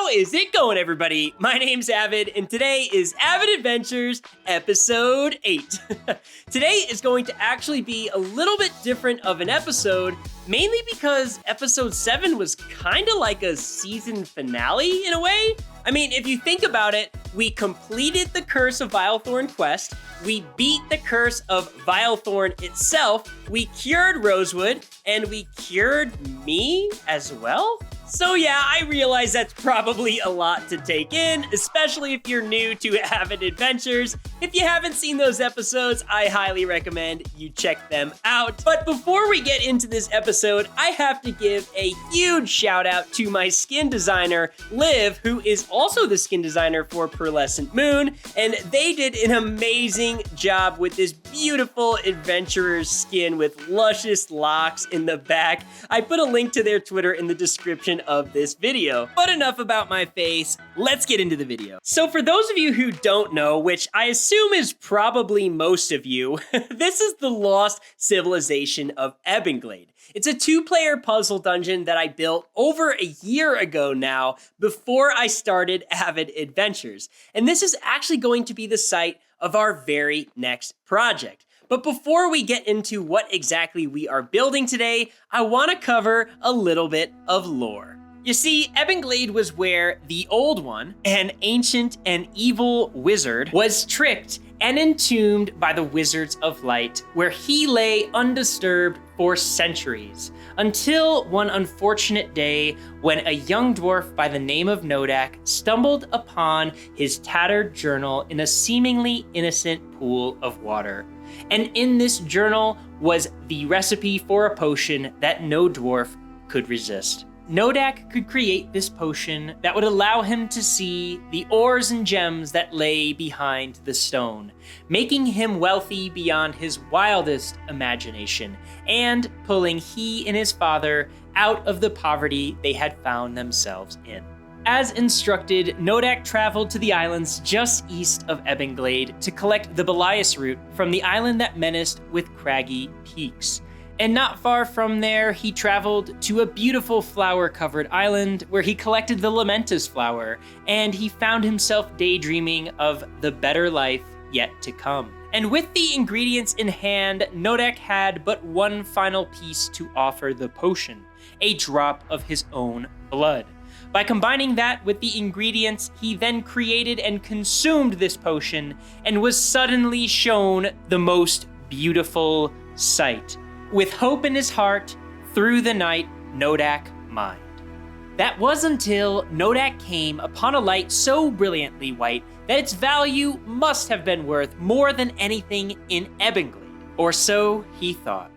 How is it going, everybody? My name's Avid, and today is Avid Adventures Episode 8. Today is going to actually be a little bit different of an episode, mainly because Episode 7 was kind of like a season finale in a way. I mean, if you think about it, we completed the Curse of Vilethorn quest, we beat the Curse of Vilethorn itself, we cured Rosewood, and we cured me as well? So yeah, I realize that's probably a lot to take in, especially if you're new to Avid Adventures. If you haven't seen those episodes, I highly recommend you check them out. But before we get into this episode, I have to give a huge shout out to my skin designer, Liv, who is also the skin designer for Pearlescent Moon, and they did an amazing job with this beautiful adventurer's skin with luscious locks in the back. I put a link to their Twitter in the description of this video. But enough about my face, let's get into the video. So for those of you who don't know, which I assume is probably most of you, this is the Lost Civilization of Ebonglade. It's a 2-player puzzle dungeon that I built over a year ago now, before I started Avid Adventures. And this is actually going to be the site of our very next project. But before we get into what exactly we are building today, I want to cover a little bit of lore. You see, Ebonglade was where the Old One, an ancient and evil wizard, was tricked and entombed by the Wizards of Light, where he lay undisturbed for centuries, until one unfortunate day when a young dwarf by the name of Nodak stumbled upon his tattered journal in a seemingly innocent pool of water. And in this journal was the recipe for a potion that no dwarf could resist. Nodak could create this potion that would allow him to see the ores and gems that lay behind the stone, making him wealthy beyond his wildest imagination, and pulling he and his father out of the poverty they had found themselves in. As instructed, Nodak traveled to the islands just east of Ebonglade to collect the Belias root from the island that menaced with craggy peaks. And not far from there, he traveled to a beautiful flower-covered island where he collected the Lamentus flower, and he found himself daydreaming of the better life yet to come. And with the ingredients in hand, Nodak had but one final piece to offer the potion, a drop of his own blood. By combining that with the ingredients, he then created and consumed this potion and was suddenly shown the most beautiful sight. With hope in his heart, through the night, Nodak mined. That was until Nodak came upon a light so brilliantly white that its value must have been worth more than anything in Ebonglade, or so he thought.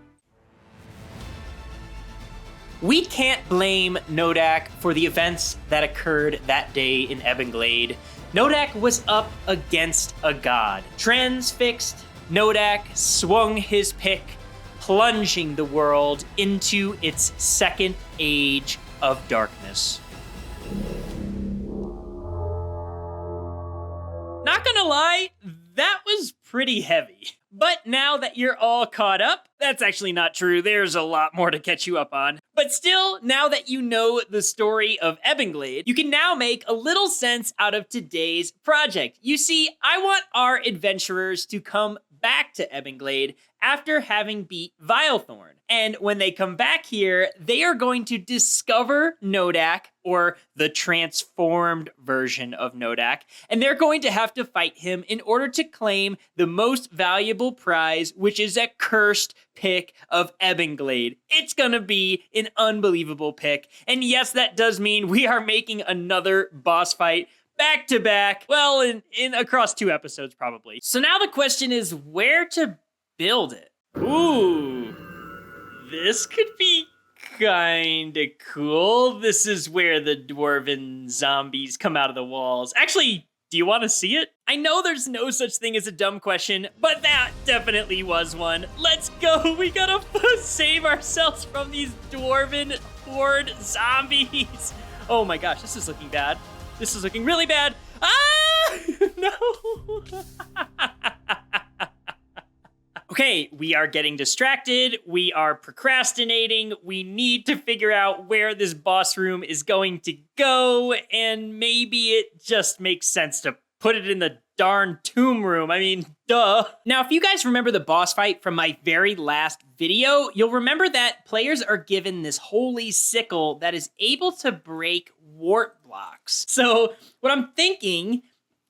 We can't blame Nodak for the events that occurred that day in Ebonglade. Nodak was up against a god. Transfixed, Nodak swung his pick, plunging the world into its second age of darkness. Not gonna lie, that was pretty heavy. But now that you're all caught up, that's actually not true. There's a lot more to catch you up on. But still, now that you know the story of Ebonglade, you can now make a little sense out of today's project. You see, I want our adventurers to come back to Ebonglade after having beat Vilethorn. And when they come back here, they are going to discover Nodak, or the transformed version of Nodak, and they're going to have to fight him in order to claim the most valuable prize, which is a cursed pick of Ebonglade. It's gonna be an unbelievable pick. And yes, that does mean we are making another boss fight back to back, well, in across 2 episodes probably. So now the question is where to build it. Ooh, this could be kinda cool. This is where the dwarven zombies come out of the walls. Actually, do you want to see it? I know there's no such thing as a dumb question, but that definitely was one. Let's go, we gotta save ourselves from these dwarven horde zombies. Oh my gosh, this is looking bad. This is looking really bad. Ah, no. Okay, we are getting distracted. We are procrastinating. We need to figure out where this boss room is going to go. And maybe it just makes sense to put it in the darn tomb room. I mean, duh. Now, if you guys remember the boss fight from my very last video, you'll remember that players are given this holy sickle that is able to break wart blocks. So what I'm thinking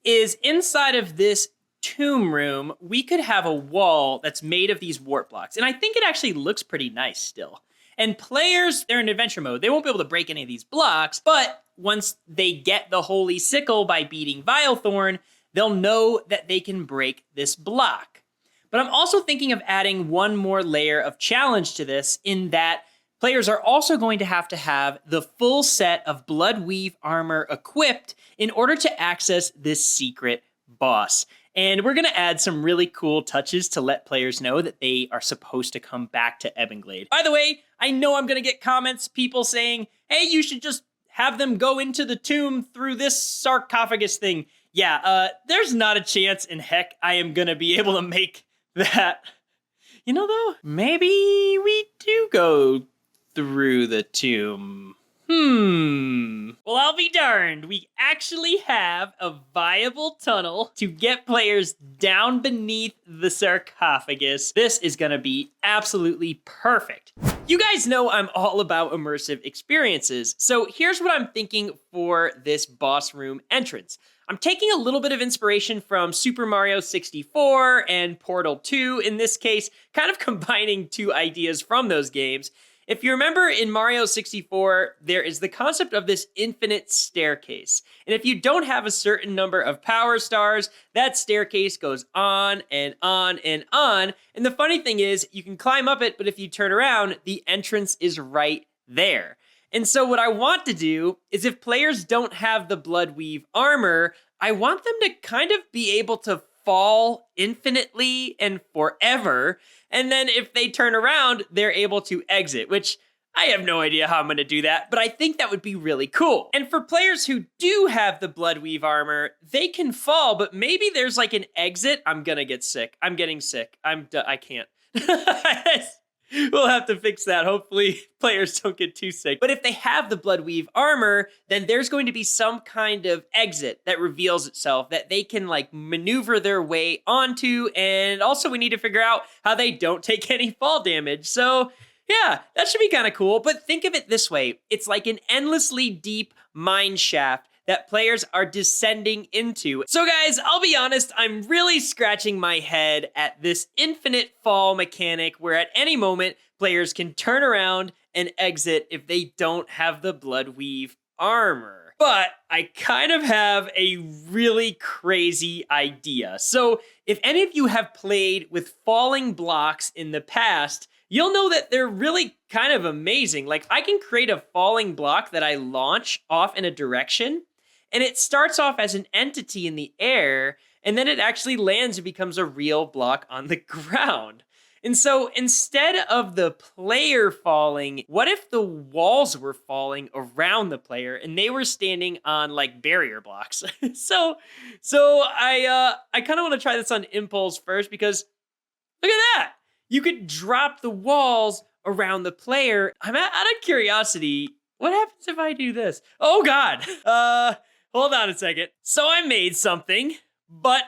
is inside of this tomb room, we could have a wall that's made of these wart blocks. And I think it actually looks pretty nice still. And players, they're in adventure mode. They won't be able to break any of these blocks, but once they get the holy sickle by beating Vilethorn, they'll know that they can break this block. But I'm also thinking of adding one more layer of challenge to this in that players are also going to have the full set of Bloodweave armor equipped in order to access this secret boss. And we're going to add some really cool touches to let players know that they are supposed to come back to Ebonglade. By the way, I know I'm going to get comments, people saying, hey, you should just have them go into the tomb through this sarcophagus thing. Yeah, there's not a chance in heck I am going to be able to make that. You know, though, maybe we do go through the tomb. Well, I'll be darned. We actually have a viable tunnel to get players down beneath the sarcophagus. This is gonna be absolutely perfect. You guys know I'm all about immersive experiences, so here's what I'm thinking for this boss room entrance. I'm taking a little bit of inspiration from Super Mario 64 and Portal 2 in this case, kind of combining two ideas from those games. If you remember in Mario 64, there is the concept of this infinite staircase. And if you don't have a certain number of power stars, that staircase goes on and on and on. And the funny thing is, you can climb up it, but if you turn around, the entrance is right there. And so what I want to do is if players don't have the Bloodweave armor, I want them to kind of be able to fall infinitely and forever. And then if they turn around, they're able to exit, which I have no idea how I'm going to do that, but I think that would be really cool. And for players who do have the Bloodweave armor, they can fall, but maybe there's like an exit. I'm going to get sick. I'm getting sick. I can't. We'll have to fix that. Hopefully players don't get too sick. But if they have the Bloodweave armor, then there's going to be some kind of exit that reveals itself that they can like maneuver their way onto. And also we need to figure out how they don't take any fall damage. So yeah, that should be kind of cool. But think of it this way. It's like an endlessly deep mine shaft that players are descending into. So guys, I'll be honest, I'm really scratching my head at this infinite fall mechanic where at any moment, players can turn around and exit if they don't have the Bloodweave armor. But I kind of have a really crazy idea. So if any of you have played with falling blocks in the past, you'll know that they're really kind of amazing. Like I can create a falling block that I launch off in a direction, and it starts off as an entity in the air, and then it actually lands and becomes a real block on the ground. And so instead of the player falling, what if the walls were falling around the player and they were standing on like barrier blocks? So I kind of want to try this on impulse first because look at that. You could drop the walls around the player. I'm out of curiosity. What happens if I do this? Oh God. Hold on a second. So I made something, but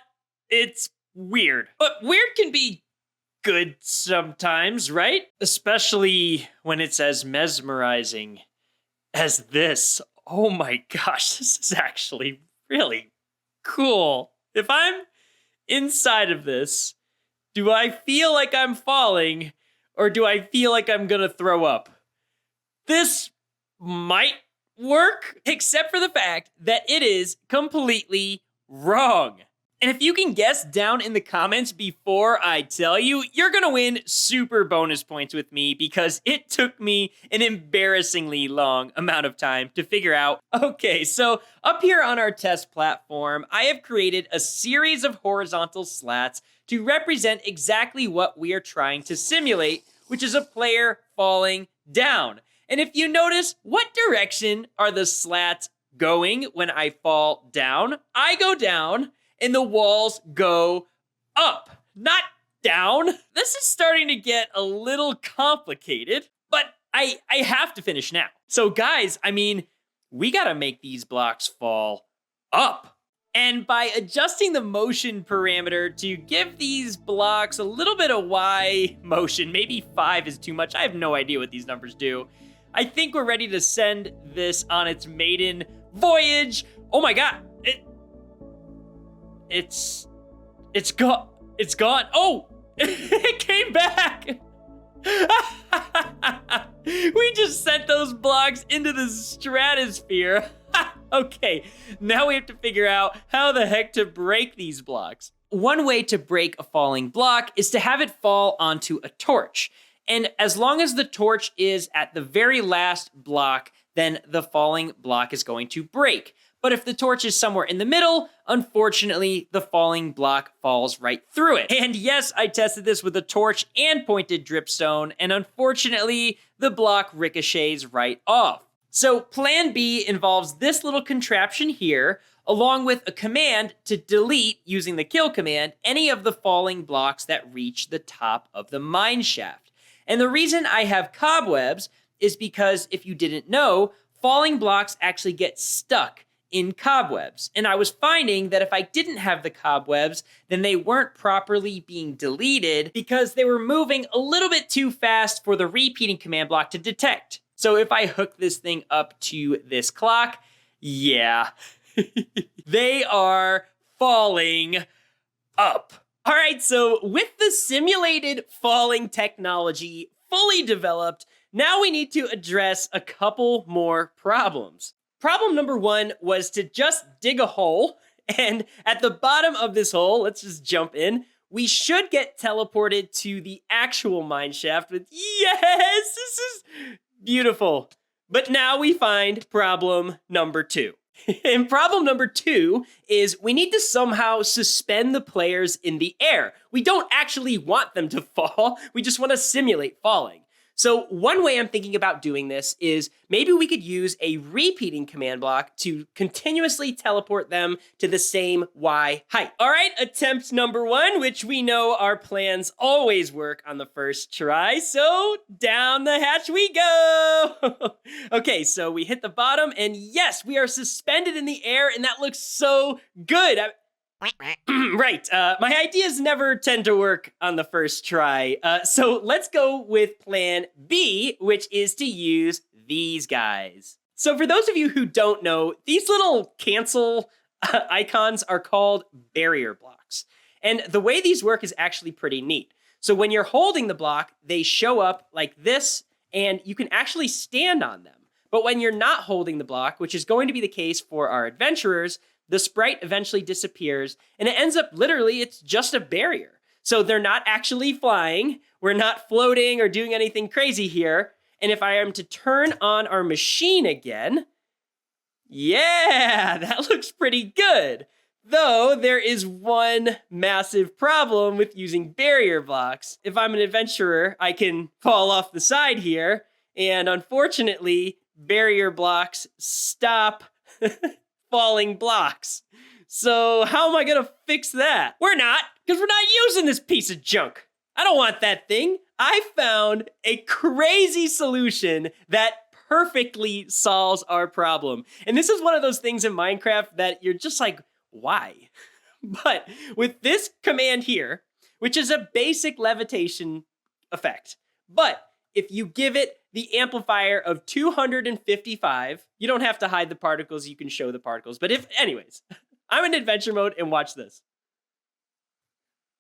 it's weird. But weird can be good sometimes, right? Especially when it's as mesmerizing as this. Oh my gosh, this is actually really cool. If I'm inside of this, do I feel like I'm falling or do I feel like I'm gonna throw up? This might work, except for the fact that it is completely wrong. And if you can guess down in the comments before I tell you, you're gonna win super bonus points with me because it took me an embarrassingly long amount of time to figure out. Okay, so up here on our test platform, I have created a series of horizontal slats to represent exactly what we are trying to simulate, which is a player falling down. And if you notice, what direction are the slats going when I fall down? I go down and the walls go up. Not down. This is starting to get a little complicated, but I have to finish now. So guys, I mean, we gotta make these blocks fall up. And by adjusting the motion parameter to give these blocks a little bit of Y motion, maybe 5 is too much. I have no idea what these numbers do. I think we're ready to send this on its maiden voyage. Oh my God, it's gone. It's gone. Oh, it came back. We just sent those blocks into the stratosphere. Okay, now we have to figure out how the heck to break these blocks. One way to break a falling block is to have it fall onto a torch. And as long as the torch is at the very last block, then the falling block is going to break. But if the torch is somewhere in the middle, unfortunately, the falling block falls right through it. And yes, I tested this with a torch and pointed dripstone, and unfortunately, the block ricochets right off. So plan B involves this little contraption here, along with a command to delete, using the kill command, any of the falling blocks that reach the top of the mine shaft. And the reason I have cobwebs is because, if you didn't know, falling blocks actually get stuck in cobwebs. And I was finding that if I didn't have the cobwebs, then they weren't properly being deleted because they were moving a little bit too fast for the repeating command block to detect. So if I hook this thing up to this clock, yeah, they are falling up. All right, so with the simulated falling technology fully developed, now we need to address a couple more problems. Problem number 1 was to just dig a hole, and at the bottom of this hole, let's just jump in, we should get teleported to the actual mine shaft. But yes, this is beautiful. But now we find problem number 2. And problem number 2 is we need to somehow suspend the players in the air. We don't actually want them to fall. We just want to simulate falling. So one way I'm thinking about doing this is maybe we could use a repeating command block to continuously teleport them to the same Y height. All right, attempt number 1, which we know our plans always work on the first try. So down the hatch we go. Okay, so we hit the bottom and yes, we are suspended in the air and that looks so good. Right, my ideas never tend to work on the first try. So let's go with plan B, which is to use these guys. So for those of you who don't know, these little cancel icons are called barrier blocks. And the way these work is actually pretty neat. So when you're holding the block, they show up like this, and you can actually stand on them. But when you're not holding the block, which is going to be the case for our adventurers, the sprite eventually disappears, and it ends up literally, it's just a barrier. So they're not actually flying, we're not floating or doing anything crazy here. And if I am to turn on our machine again, yeah, that looks pretty good. Though there is one massive problem with using barrier blocks. If I'm an adventurer, I can fall off the side here, and unfortunately, barrier blocks stop falling blocks. So how am I gonna fix that? We're not, because we're not using this piece of junk. I don't want that thing. I found a crazy solution that perfectly solves our problem. And this is one of those things in Minecraft that you're just like, why? But with this command here, which is a basic levitation effect, but if you give it the amplifier of 255, you don't have to hide the particles, you can show the particles. But anyways, I'm in adventure mode and watch this.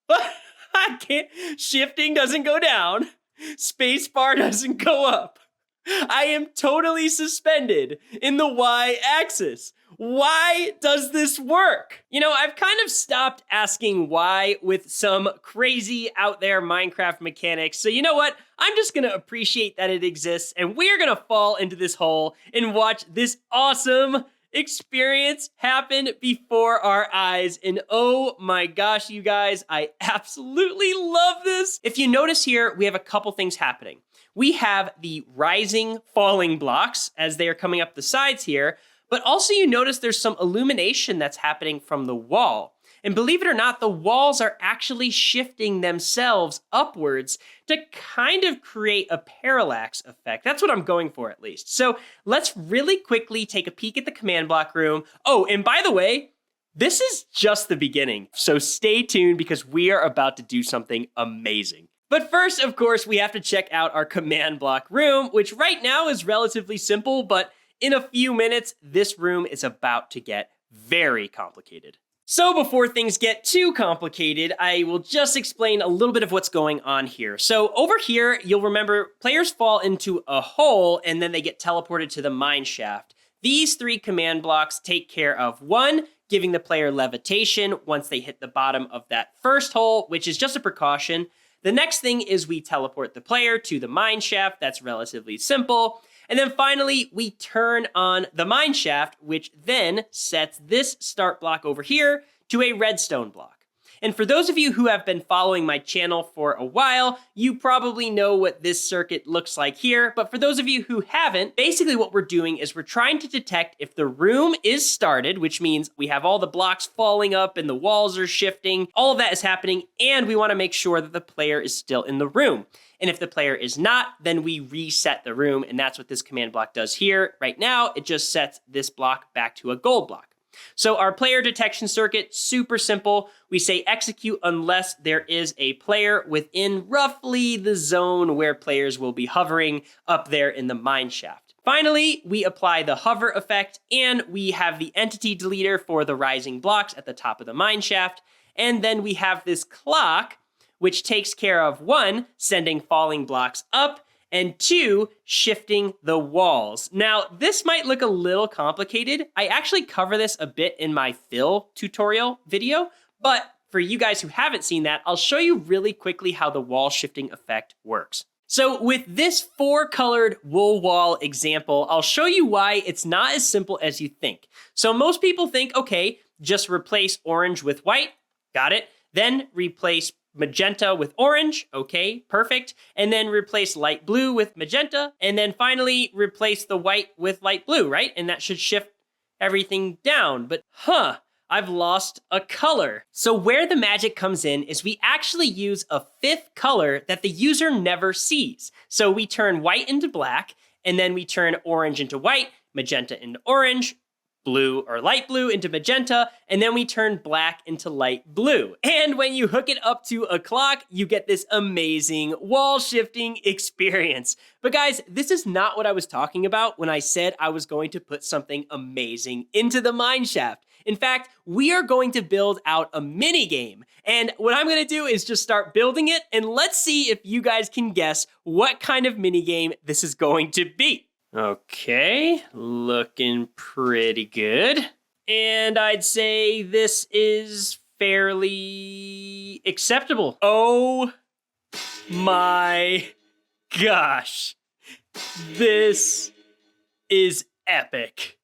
I can't, shifting doesn't go down, space bar doesn't go up. I am totally suspended in the Y-axis. Why does this work? You know, I've kind of stopped asking why with some crazy out there Minecraft mechanics. So you know what? I'm just gonna appreciate that it exists, and we're gonna fall into this hole and watch this awesome experience happen before our eyes. And oh my gosh, you guys, I absolutely love this. If you notice here, we have a couple things happening. We have the rising, falling blocks as they are coming up the sides here, but also you notice there's some illumination that's happening from the wall. And believe it or not, the walls are actually shifting themselves upwards to kind of create a parallax effect. That's what I'm going for, at least. So let's really quickly take a peek at the command block room. Oh, and by the way, this is just the beginning. So stay tuned because we are about to do something amazing. But first, of course, we have to check out our command block room, which right now is relatively simple, but in a few minutes, this room is about to get very complicated. So before things get too complicated, I will just explain a little bit of what's going on here. So over here, you'll remember players fall into a hole and then they get teleported to the mine shaft. These 3 command blocks take care of 1, giving the player levitation once they hit the bottom of that first hole, which is just a precaution. The next thing is we teleport the player to the mine shaft. That's relatively simple. And then finally, we turn on the mine shaft, which then sets this start block over here to a redstone block. And for those of you who have been following my channel for a while, you probably know what this circuit looks like here. But for those of you who haven't, basically what we're doing is we're trying to detect if the room is started, which means we have all the blocks falling up and the walls are shifting. All of that is happening, and we want to make sure that the player is still in the room. And if the player is not, then we reset the room, and that's what this command block does here. Right now, it just sets this block back to a gold block. So our player detection circuit, super simple. We say execute unless there is a player within roughly the zone where players will be hovering up there in the mine shaft. Finally, we apply the hover effect, and we have the entity deleter for the rising blocks at the top of the mine shaft. And then we have this clock, which takes care of 1, sending falling blocks up, and 2, shifting the walls. Now, this might look a little complicated. I actually cover this a bit in my fill tutorial video, but for you guys who haven't seen that, I'll show you really quickly how the wall shifting effect works. So with this 4-colored wool wall example, I'll show you why it's not as simple as you think. So most people think, okay, just replace orange with white, got it. Then replace magenta with orange, okay, perfect. And then replace light blue with magenta. And then finally replace the white with light blue, right? And that should shift everything down. But I've lost a color. So where the magic comes in is we actually use a 5th color that the user never sees. So we turn white into black, and then we turn orange into white, magenta into orange, blue or light blue into magenta, and then we turn black into light blue. And when you hook it up to a clock, you get this amazing wall shifting experience. But guys, this is not what I was talking about when I said I was going to put something amazing into the mine shaft. In fact, we are going to build out a mini game. And what I'm going to do is just start building it, and let's see if you guys can guess what kind of mini game this is going to be. Okay, looking pretty good. And I'd say this is fairly acceptable. Oh my gosh. This is epic.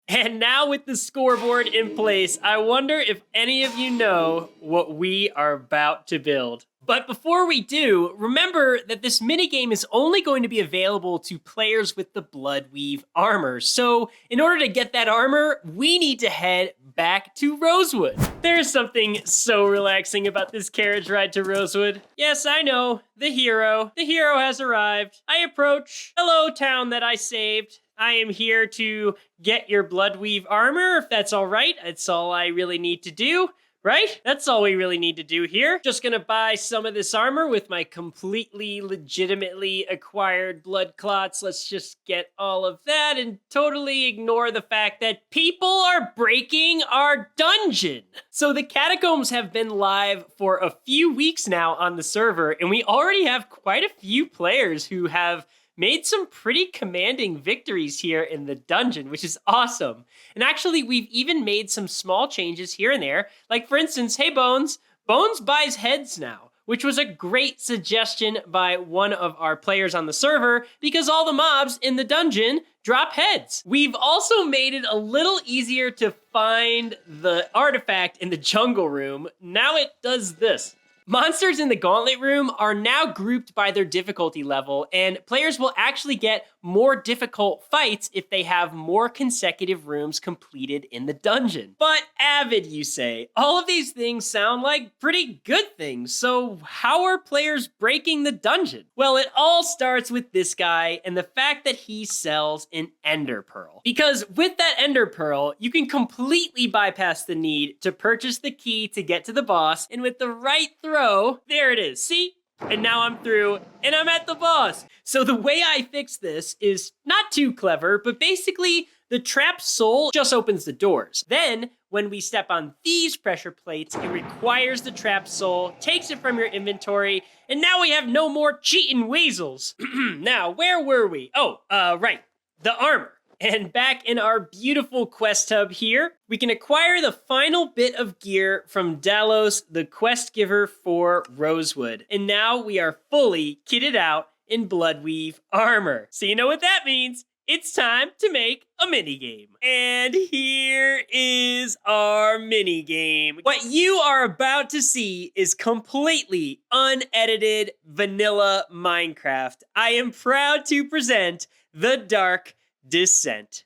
And now with the scoreboard in place, I wonder if any of you know what we are about to build. But before we do, remember that this minigame is only going to be available to players with the Bloodweave armor. So in order to get that armor, we need to head back to Rosewood. There's something so relaxing about this carriage ride to Rosewood. Yes, I know, the hero. The hero has arrived. I approach. Hello, town that I saved. I am here to get your Bloodweave armor, if that's all right. That's all I really need to do. Right? That's all we really need to do here. Just gonna buy some of this armor with my completely legitimately acquired blood clots. Let's just get all of that and totally ignore the fact that people are breaking our dungeon. So the catacombs have been live for a few weeks now on the server, and we already have quite a few players who have made some pretty commanding victories here in the dungeon, which is awesome. And actually, we've even made some small changes here and there. Like, for instance, hey, Bones. Bones buys heads now, which was a great suggestion by one of our players on the server because all the mobs in the dungeon drop heads. We've also made it a little easier to find the artifact in the jungle room. Now it does this. Monsters in the Gauntlet room are now grouped by their difficulty level, and players will actually get more difficult fights if they have more consecutive rooms completed in the dungeon. But Avid, you say, all of these things sound like pretty good things, so how are players breaking the dungeon? Well, it all starts with this guy and the fact that he sells an Ender Pearl. Because with that Ender Pearl, you can completely bypass the need to purchase the key to get to the boss, and with the right throw, there it is, see? And now I'm through, and I'm at the boss. So the way I fix this is not too clever, but basically the trapped soul just opens the doors. Then, when we step on these pressure plates, it requires the trapped soul, takes it from your inventory, and now we have no more cheating weasels. Now, where were we? Oh, right, the armor. And back in our beautiful quest hub here, we can acquire the final bit of gear from Dalos, the quest giver for Rosewood. And now we are fully kitted out in Bloodweave armor. So you know what that means? It's time to make a minigame. And here is our minigame. What you are about to see is completely unedited vanilla Minecraft. I am proud to present The Dark Descent.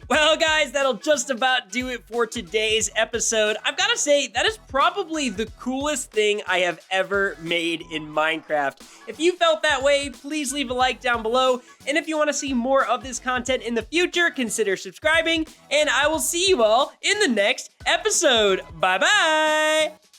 Well, guys, that'll just about do it for today's episode. I've got to say, that is probably the coolest thing I have ever made in Minecraft. If you felt that way, please leave a like down below. And if you want to see more of this content in the future, consider subscribing. And I will see you all in the next episode. Bye-bye!